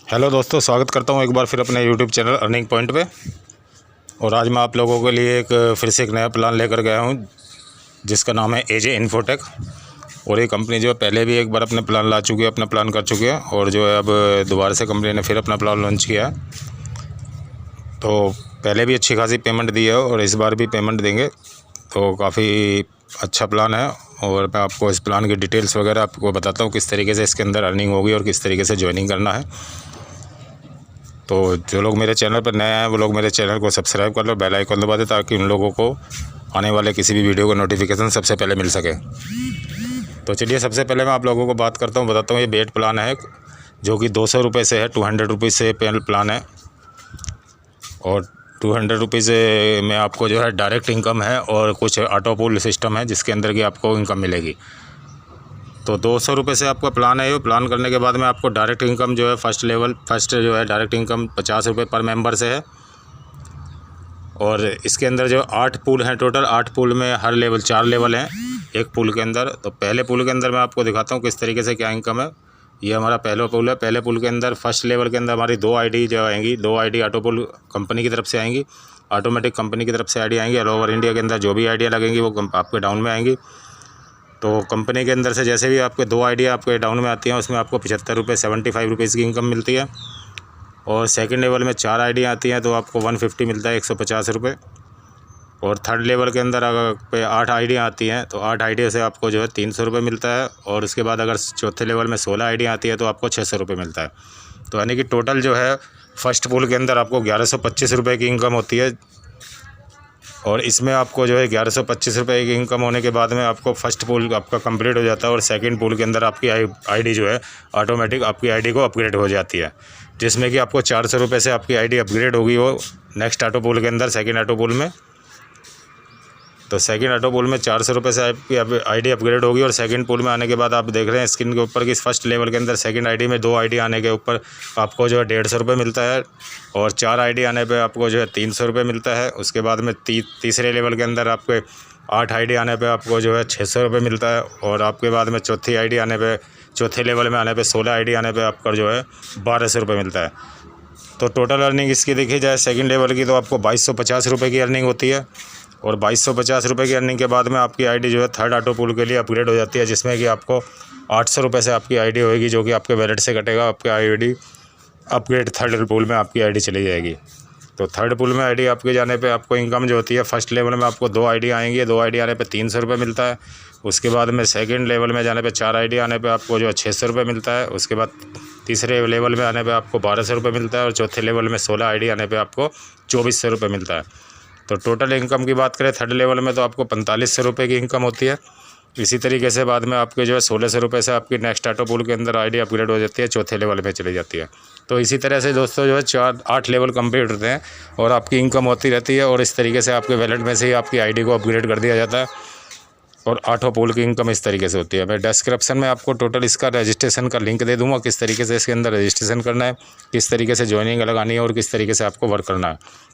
Hello दोस्तों, स्वागत करता हूं एक बार फिर अपने यूट्यूब चैनल अर्निंग पॉइंट पे। और आज मैं आप लोगों के लिए फिर से एक नया प्लान लेकर गया हूं जिसका नाम है एजे इन्फोटेक। और ये कंपनी जो है पहले भी एक बार अपने प्लान ला चुकी है, अपना प्लान कर चुकी है और जो है अब दोबारा से कंपनी ने फिर अपना प्लान लॉन्च किया है। तो पहले भी अच्छी खासी पेमेंट दी है और इस बार भी पेमेंट देंगे, तो काफ़ी अच्छा प्लान है। और मैं आपको इस प्लान की डिटेल्स वगैरह आपको बताता हूँ किस तरीके से इसके अंदर अर्निंग होगी और किस तरीके से ज्वाइनिंग करना है। तो जो लोग मेरे चैनल पर नए हैं वो लोग मेरे चैनल को सब्सक्राइब कर लो, बेल आइकन दबा दे ताकि उन लोगों को आने वाले किसी भी वीडियो का नोटिफिकेशन सबसे पहले मिल सके। तो चलिए सबसे पहले मैं आप लोगों को बताता हूँ ये बेट प्लान है जो कि 200 रुपये से है, 200 रुपीज़ से प्लान है। और 200 रुपीज़ में आपको जो है डायरेक्ट इनकम है और कुछ ऑटो पूल सिस्टम है जिसके अंदर की आपको इनकम मिलेगी। तो 200 रुपये से आपका प्लान है। ये प्लान करने के बाद में आपको डायरेक्ट इनकम जो है फर्स्ट जो है डायरेक्ट इनकम 50 रुपये पर मेंबर से है। और इसके अंदर जो 8 पूल हैं, टोटल 8 पूल में हर लेवल 4 लेवल हैं एक पूल के अंदर। तो पहले पूल के अंदर मैं आपको दिखाता हूँ किस तरीके से क्या इनकम है। ये हमारा पहला पूल है। पहले पूल के अंदर फर्स्ट लेवल के अंदर हमारी 2 आईडी जो आएंगी, 2 आईडी ऑटो पूल कंपनी की तरफ से आएंगी, ऑटोमेटिक कंपनी की तरफ से आईडी आएंगी। ऑल ओवर इंडिया के अंदर जो भी आइडिया लगेंगी वो आपके डाउन में आएंगी। तो कंपनी के अंदर से जैसे भी आपके 2 आइडिया आपके डाउन में आती हैं उसमें आपको 75 रुपये 75 रुपीज़ की इनकम मिलती है। और सेकंड लेवल में 4 आइडिया आती हैं तो आपको 150 मिलता है, 150 रुपये। और थर्ड लेवल के अंदर अगर पे 8 आइडिया आती हैं तो 8 आइडिया से आपको जो है 300 रुपये मिलता है। और उसके बाद अगर चौथे लेवल में 16 आइडिया आती है तो आपको 600 रुपये मिलता है। तो यानी कि टोटल जो है फर्स्ट पूल के अंदर आपको 1125 रुपये की इनकम होती है। और इसमें आपको जो है 1125 रुपये की इनकम होने के बाद में आपको फर्स्ट पूल आपका कंप्लीट हो जाता है। और सेकंड पूल के अंदर आपकी आईडी जो है ऑटोमेटिक आपकी आईडी को अपग्रेड हो जाती है, जिसमें कि आपको 400 रुपये से आपकी आईडी अपग्रेड होगी वो नेक्स्ट ऑटो पूल के अंदर, सेकंड ऑटो पूल में। तो सेकंड ऑटो पूल में 400 रुपये से आपकी आईडी अपग्रेड होगी। और सेकंड पूल में आने के बाद आप देख रहे हैं स्क्रीन के ऊपर कि फर्स्ट लेवल के अंदर सेकंड आईडी में 2 आईडी आने के ऊपर आपको जो है 150 रुपये मिलता है। और 4 आईडी आने पे आपको जो है 300 रुपये मिलता है। उसके बाद में तीसरे लेवल के अंदर आपके 8 आईडी आने पे आपको जो है 600 रुपये मिलता है। और आपके बाद में चौथी आईडी आने पे, चौथे लेवल में आने पे 16 आईडी आने पे आपका जो है 1200 रुपये मिलता है। तो टोटल अर्निंग इसकी देखी जाए सेकंड लेवल की तो आपको 2250 रुपये की अर्निंग होती है। और 2250 रुपये की अर्निंग के बाद में आपकी आईडी जो है थर्ड ऑटो पूल के लिए अपग्रेड हो जाती है, जिसमें कि आपको 800 रुपये से आपकी आईडी होगी जो कि आपके वैलेट से कटेगा। आपकी आईडी अपग्रेड थर्ड पूल में आपकी आईडी चली जाएगी। तो थर्ड पूल में आईडी आपके जाने पे आपको इनकम जो होती है फर्स्ट लेवल में आपको 2 आईडी आएंगी, 2 आईडी आने पे 300 रुपये मिलता है। उसके बाद में सेकंड लेवल में जाने पे 4 आईडी आने पे आपको जो है 600 रुपये मिलता है। उसके बाद तीसरे लेवल में आने पे आपको 1200 रुपये मिलता है। और चौथे लेवल में 16 आईडी आने पे आपको 2400 रुपये मिलता है। तो टोटल इनकम की बात करें थर्ड लेवल में तो आपको 4500 रुपये की इनकम होती है। इसी तरीके से बाद में आपके जो है 1600 रुपये से आपकी नेक्स्ट ऑटो पूल के अंदर आईडी अपग्रेड हो जाती है, चौथे लेवल में चली जाती है। तो इसी तरह से दोस्तों जो है 8 लेवल कंप्लीट होते हैं और आपकी इनकम होती रहती है। और इस तरीके से आपके वैलेट में से ही आपकी आईडी को अपग्रेड कर दिया जाता है। और ऑटो पूल की इनकम इस तरीके से होती है। मैं डिस्क्रिप्शन में आपको टोटल इसका रजिस्ट्रेशन का लिंक दे दूँगा, किस तरीके से इसके अंदर रजिस्ट्रेशन करना है, किस तरीके से ज्वाइनिंग लगानी है और किस तरीके से आपको वर्क करना है।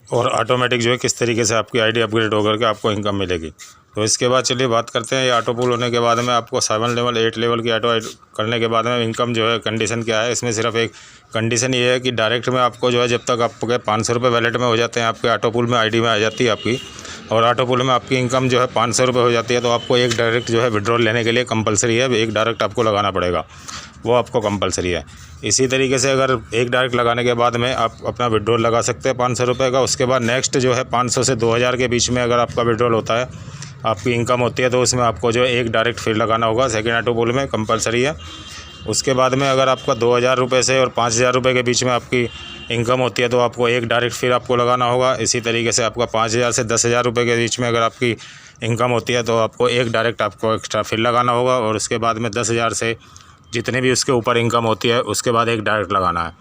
और ऑटोमेटिक जो है किस तरीके से आपकी आईडी अपग्रेड होकर के आपको इनकम मिलेगी। तो इसके बाद चलिए बात करते हैं ये ऑटो पूल होने के बाद में आपको 7 लेवल 8 लेवल की ऑटो करने के बाद में इनकम जो है कंडीशन क्या है। इसमें सिर्फ एक कंडीशन ये है कि डायरेक्ट में आपको जो है जब तक आपके 500 रुपये वैलेट में हो जाते हैं, आपके ऑटो पूल में आईडी में आ जाती है आपकी, और ऑटो पूल में आपकी इनकम जो है 500 रुपये हो जाती है, तो आपको एक डायरेक्ट जो है विड्रॉल लेने के लिए कंपलसरी है, एक डायरेक्ट आपको लगाना पड़ेगा, वो आपको कंपलसरी है। इसी तरीके से अगर एक डायरेक्ट लगाने के बाद में आप अपना विड्रॉल लगा सकते हैं 500 रुपये का। उसके बाद नेक्स्ट जो है 500 से 2000 के बीच में अगर आपका विड्रॉल होता है, आपकी इनकम होती है, तो उसमें आपको जो है एक डायरेक्ट फिर लगाना होगा, सेकेंड ऑटो पूल में कंपलसरी है। उसके बाद में अगर आपका 2000 रुपये से और 5000 रुपये के बीच में आपकी इनकम होती है तो आपको एक डायरेक्ट फिर आपको लगाना होगा। इसी तरीके से आपका 5000 से 10,000 रुपये के बीच में अगर आपकी इनकम होती है तो आपको एक डायरेक्ट आपको एक्स्ट्रा फिर लगाना होगा। और उसके बाद में 10,000 से जितने भी उसके ऊपर इनकम होती है उसके बाद एक डायरेक्ट लगाना है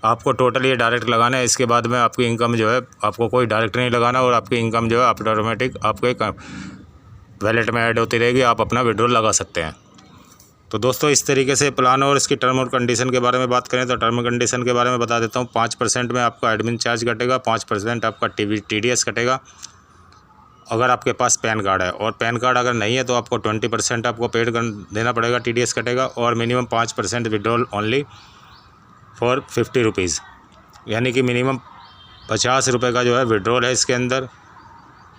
आपको। टोटल ये डायरेक्ट लगाना है। इसके बाद में आपकी इनकम जो है आपको कोई डायरेक्ट नहीं लगाना और आपकी इनकम जो है ऑटोमेटिक आपके वैलेट में ऐड होती रहेगी, आप अपना विड्रॉल लगा सकते हैं। तो दोस्तों इस तरीके से प्लान। और इसकी टर्म और कंडीशन के बारे में बात करें तो टर्म कंडीशन के बारे में बता देता हूँ। 5% में आपका एडमिन चार्ज कटेगा, 5% आपका TDS कटेगा अगर आपके पास पैन कार्ड है। और पैन कार्ड अगर नहीं है तो आपको 20% आपको पेड कर देना पड़ेगा, TDS कटेगा। और minimum 5% withdrawal only for 50 rupees, यानी कि मिनिमम 50 रुपये का जो है विड्रॉल है इसके अंदर।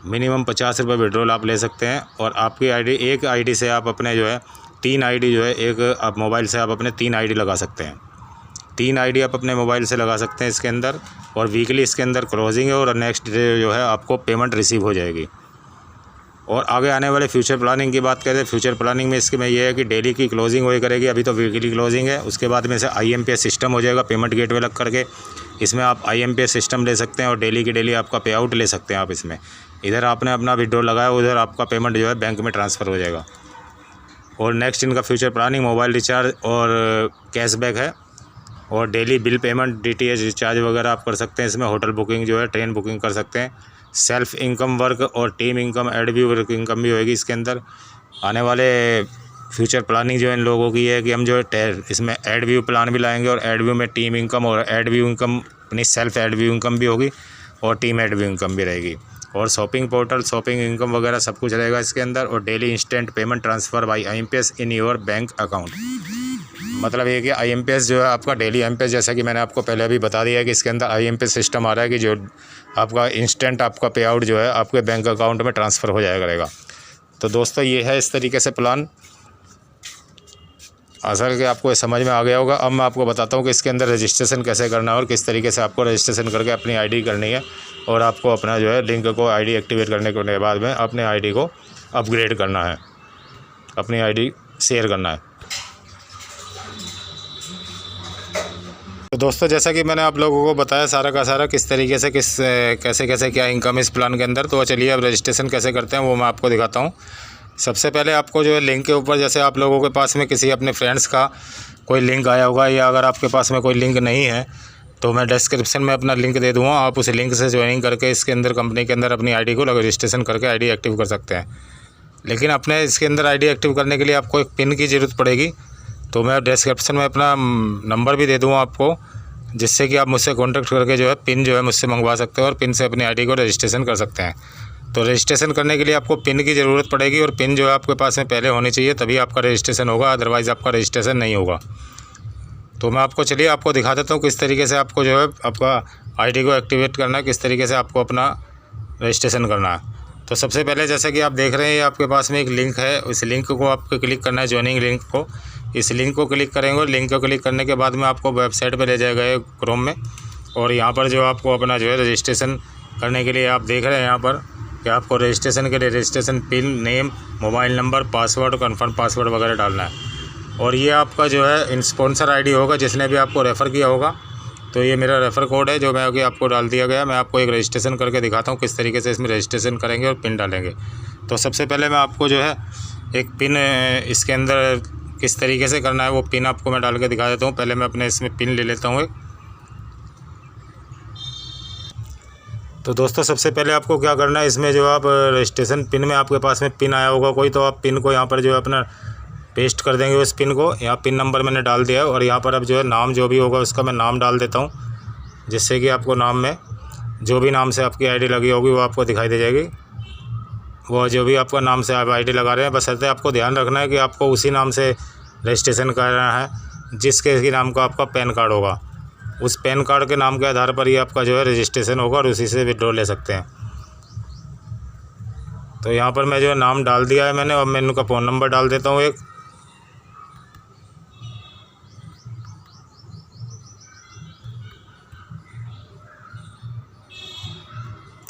मिनिमम 50 रुपये विड्रॉल आप ले सकते हैं। और आपकी आईडी, एक आईडी से आप अपने जो है 3 आईडी जो है, एक आप मोबाइल से आप अपने 3 आईडी लगा सकते हैं। 3 आईडी आप अपने मोबाइल से लगा सकते हैं इसके अंदर। और वीकली इसके अंदर क्लोजिंग है और नेक्स्ट डे जो है आपको पेमेंट रिसीव हो जाएगी। और आगे आने वाले फ्यूचर प्लानिंग की बात करें, फ्यूचर प्लानिंग में इसके में ये है कि डेली की क्लोजिंग वही करेगी। अभी तो वीकली क्लोजिंग है, उसके बाद में से IMPS सिस्टम हो जाएगा, पेमेंट गेटवे लग करके। इसमें आप IMPS सिस्टम ले सकते हैं और डेली की डेली आपका पे आउट ले सकते हैं आप इसमें। इधर आपने अपना विड्रॉल लगाया, उधर आपका पेमेंट जो है बैंक में ट्रांसफ़र हो जाएगा। और नेक्स्ट इनका फ्यूचर प्लानिंग मोबाइल रिचार्ज और कैशबैक है। और daily bill payment, DTH recharge वगैरह आप कर सकते हैं इसमें। होटल बुकिंग जो है, ट्रेन बुकिंग कर सकते हैं। सेल्फ इनकम वर्क और टीम इनकम, एडव्यू वर्क इनकम भी होएगी इसके अंदर। आने वाले फ्यूचर प्लानिंग जो इन लोगों की है कि हम जो है इसमें एडव्यू प्लान भी लाएंगे और एडव्यू में टीम इनकम और एडव्यू इनकम, अपनी सेल्फ एडव्यू इनकम भी होगी और टीम एडव्यू इनकम भी रहेगी। और शॉपिंग पोर्टल, शॉपिंग इनकम वगैरह सब कुछ रहेगा इसके अंदर। और daily instant payment transfer by IMPS in your bank account. मतलब ये कि IMPS जो है आपका डेली IMPS, जैसा कि मैंने आपको पहले भी बता दिया है कि इसके अंदर IMPS सिस्टम आ रहा है कि जो आपका इंस्टेंट आपका पे आउट जो है आपके बैंक अकाउंट में ट्रांसफ़र हो जाया करेगा। तो दोस्तों ये है इस तरीके से प्लान। आशा है कि आपको समझ में आ गया होगा। अब मैं आपको बताता हूँ कि इसके अंदर रजिस्ट्रेशन कैसे करना है और किस तरीके से आपको रजिस्ट्रेशन करके अपनी आईडी करनी है। और आपको अपना जो है लिंक को आईडी एक्टिवेट करने के बाद में अपने आईडी को अपग्रेड करना है, अपनी आईडी शेयर करना है। तो दोस्तों जैसा कि मैंने आप लोगों को बताया सारा का सारा किस तरीके से कैसे कैसे क्या इनकम इस प्लान के अंदर। तो चलिए अब रजिस्ट्रेशन कैसे करते हैं वो मैं आपको दिखाता हूँ। सबसे पहले आपको जो है लिंक के ऊपर, जैसे आप लोगों के पास में किसी अपने फ्रेंड्स का कोई लिंक आया होगा, या अगर आपके पास में कोई लिंक नहीं है तो मैं डिस्क्रिप्शन में अपना लिंक दे दूँगा। आप उस लिंक से ज्वाइनिंग करके इसके अंदर कंपनी के अंदर अपनी आईडी को रजिस्ट्रेशन करके आईडी एक्टिव कर सकते हैं। लेकिन अपने इसके अंदर आईडी एक्टिव करने के लिए आपको एक पिन की ज़रूरत पड़ेगी। तो मैं डिस्क्रिप्शन में अपना नंबर भी दे दूँगा आपको, जिससे कि आप मुझसे कॉन्टैक्ट करके जो है पिन जो है मुझसे मंगवा सकते हो और पिन से अपनी आईडी को रजिस्ट्रेशन कर सकते हैं। तो रजिस्ट्रेशन करने के लिए आपको पिन की ज़रूरत पड़ेगी और पिन जो है आपके पास में पहले होनी चाहिए, तभी आपका रजिस्ट्रेशन होगा, अदरवाइज़ आपका रजिस्ट्रेशन नहीं होगा। तो मैं आपको चलिए आपको दिखा देता हूँ किस तरीके से आपको जो है आपका आईडी को एक्टिवेट करना है, किस तरीके से आपको अपना रजिस्ट्रेशन करना है। तो सबसे पहले जैसा कि आप देख रहे हैं आपके पास में एक लिंक है, इस लिंक को आपको क्लिक करना है, ज्वाइनिंग लिंक को। इस लिंक को क्लिक करेंगे और लिंक को क्लिक करने के बाद में आपको वेबसाइट पर ले जाएगा क्रोम में। और यहाँ पर जो आपको अपना जो है रजिस्ट्रेशन करने के लिए आप देख रहे हैं यहाँ पर कि आपको रजिस्ट्रेशन के लिए registration pin, name, mobile number, password, confirm password वगैरह डालना है। और ये आपका जो है स्पॉन्सर आईडी होगा जिसने भी आपको रेफ़र किया होगा। तो ये मेरा रेफ़र कोड है जो मैं अभी आपको डाल दिया गया। मैं आपको एक रजिस्ट्रेशन करके दिखाता हूँ किस तरीके से इसमें रजिस्ट्रेशन करेंगे और पिन डालेंगे। तो सबसे पहले मैं आपको जो है एक पिन इसके अंदर किस तरीके से करना है वो पिन आपको मैं डाल के दिखा देता हूँ। पहले मैं अपने इसमें पिन ले लेता हूँ एक। तो दोस्तों सबसे पहले आपको क्या करना है, इसमें जो आप रजिस्ट्रेशन पिन में आपके पास में पिन आया होगा कोई, तो आप पिन को यहाँ पर जो है अपना पेस्ट कर देंगे। उस पिन को यहाँ पिन नंबर मैंने डाल दिया है और यहाँ पर अब जो है नाम जो भी होगा उसका मैं नाम डाल देता हूँ, जिससे कि आपको नाम में जो भी नाम से आपकी आईडी लगी होगी वो आपको दिखाई दे जाएगी। वो जो भी आपका नाम से आप आईडी लगा रहे हैं, बस ऐसे आपको ध्यान रखना है कि आपको उसी नाम से रजिस्ट्रेशन करना है जिसके नाम का आपका पैन कार्ड होगा। उस पैन कार्ड के नाम के आधार पर ही आपका जो है रजिस्ट्रेशन होगा और उसी से विड्रॉ ले सकते हैं। तो यहाँ पर मैं जो है नाम डाल दिया है मैंने, और मैं इनका फ़ोन नंबर डाल देता हूँ एक।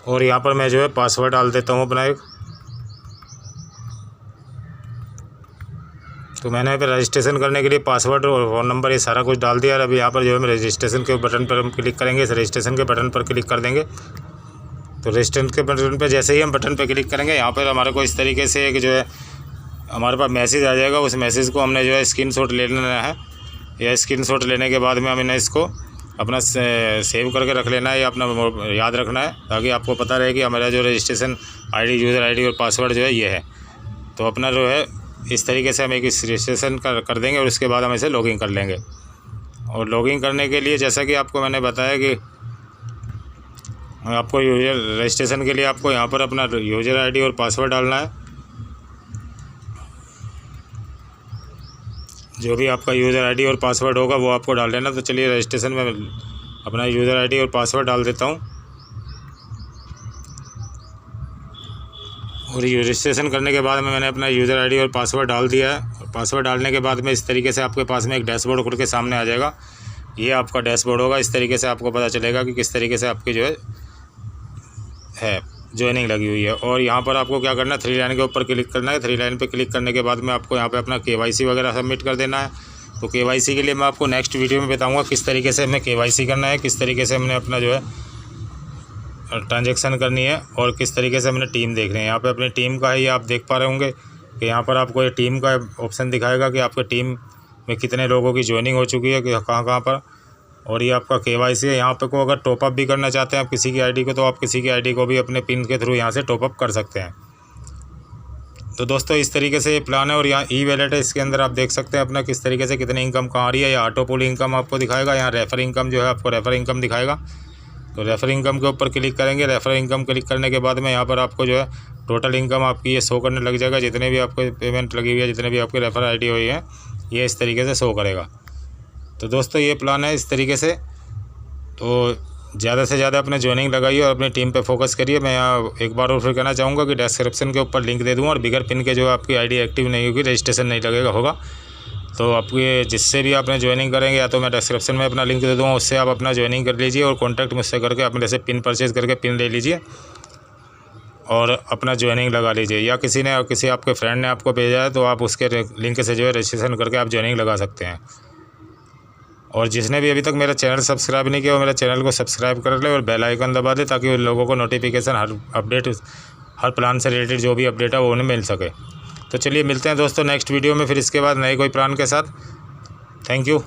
और यहाँ पर मैं जो है पासवर्ड डाल देता हूँ अपना एक। तो मैंने यहाँ पर रजिस्ट्रेशन करने के लिए पासवर्ड और फ़ोन नंबर ये सारा कुछ डाल दिया। और अभी यहाँ पर जो है रजिस्ट्रेशन के बटन पर हम क्लिक करेंगे, इस रजिस्ट्रेशन के बटन पर क्लिक कर देंगे। तो रजिस्ट्रेशन के बटन पर जैसे ही हम बटन पर क्लिक करेंगे, यहाँ पर हमारे को इस तरीके से एक जो है हमारे पास मैसेज आ जाएगा। उस मैसेज को हमने जो है स्क्रीनशॉट ले लेना है, या स्क्रीनशॉट लेने के बाद में हमने इसको अपना सेव करके रख लेना है या अपना याद रखना है, ताकि आपको पता रहे कि हमारा जो रजिस्ट्रेशन आईडी, यूज़र आईडी और पासवर्ड जो है ये है। तो अपना जो है इस तरीके से हम एक रजिस्ट्रेशन कर देंगे और उसके बाद हम इसे लॉगिन कर लेंगे। और लॉगिन करने के लिए जैसा कि आपको मैंने बताया कि आपको यूज़र रजिस्ट्रेशन के लिए आपको यहाँ पर अपना यूज़र आईडी और पासवर्ड डालना है। जो भी आपका यूज़र आईडी और पासवर्ड होगा वो आपको डाल देना। तो चलिए रजिस्ट्रेशन में अपना यूज़र आईडी और पासवर्ड डाल देता हूँ। और रजिस्ट्रेशन करने के बाद में मैंने अपना यूज़र आईडी और पासवर्ड डाल दिया है। पासवर्ड डालने के बाद में इस तरीके से आपके पास में एक डैशबोर्ड खुल के सामने आ जाएगा। ये आपका डैशबोर्ड होगा। इस तरीके से आपको पता चलेगा कि किस तरीके से आपकी जो है ज्वाइनिंग लगी हुई है। और यहाँ पर आपको क्या करना है, 3 लाइन के ऊपर क्लिक करना है। 3 लाइन पे क्लिक करने के बाद में आपको यहाँ पे अपना KYC वगैरह सबमिट कर देना है। तो KYC के लिए मैं आपको नेक्स्ट वीडियो में बताऊँगा किस तरीके से हमें KYC करना है, किस तरीके से हमने अपना जो है ट्रांजैक्शन करनी है और किस तरीके से हमने टीम देखनी है। यहाँ पे अपनी टीम का है, ये आप देख पा रहे होंगे कि यहाँ पर आपको ये टीम का ऑप्शन दिखाएगा कि आपके टीम में कितने लोगों की ज्वाइनिंग हो चुकी है, कि कहाँ पर। और ये आपका KYC है। यहाँ पे को अगर टॉपअप भी करना चाहते हैं आप किसी की आईडी को, तो आप किसी की आईडी को भी अपने पिन के थ्रू यहाँ से टॉपअप कर सकते हैं। तो दोस्तों इस तरीके से ये प्लान है। और यहाँ ई-वॉलेट है, इसके अंदर आप देख सकते हैं अपना किस तरीके से कितनी इनकम कहाँ आ रही है। या ऑटो पुल इनकम आपको दिखाएगा, यहाँ रेफर इनकम जो है आपको रेफर इनकम दिखाएगा। तो रेफर इनकम के ऊपर क्लिक करेंगे। रेफर इनकम क्लिक करने के बाद में यहाँ पर आपको जो है टोटल इनकम आपकी ये शो करने लग जाएगा। जितने भी आपको पेमेंट लगी हुई है, जितने भी आपके रेफर आईडी हुई है, ये इस तरीके से शो करेगा। तो दोस्तों ये प्लान है इस तरीके से। तो ज़्यादा से ज़्यादा अपने ज्वाइनिंग लगाइए और अपनी टीम पे फोकस करिए। मैं यहाँ एक बार और फिर कहना चाहूँगा कि डिस्क्रिप्शन के ऊपर लिंक दे दूँगा। और बिगर पिन के जो आपकी आईडी एक्टिव नहीं होगी, रजिस्ट्रेशन नहीं लगेगा होगा, तो आपके जिससे भी आपने ज्वाइनिंग करेंगे, या तो मैं डिस्क्रिप्शन में अपना लिंक दे दूँगा, उससे आप अपना ज्वाइनिंग कर लीजिए। और कॉन्टैक्ट मुझसे करके अपने से पिन परचेज़ करके पिन ले लीजिए और अपना ज्वाइनिंग लगा लीजिए। या किसी आपके फ्रेंड ने आपको भेजा है तो आप उसके लिंक से जो है रजिस्ट्रेशन करके आप ज्वाइनिंग लगा सकते हैं। और जिसने भी अभी तक मेरा चैनल सब्सक्राइब नहीं किया वो मेरे चैनल को सब्सक्राइब कर ले और बेल आइकन दबा दे, ताकि उन लोगों को नोटिफिकेशन हर प्लान से रिलेटेड जो भी अपडेट है वो उन्हें मिल सके। तो चलिए मिलते हैं दोस्तों नेक्स्ट वीडियो में फिर इसके बाद नए कोई प्लान के साथ। Thank you.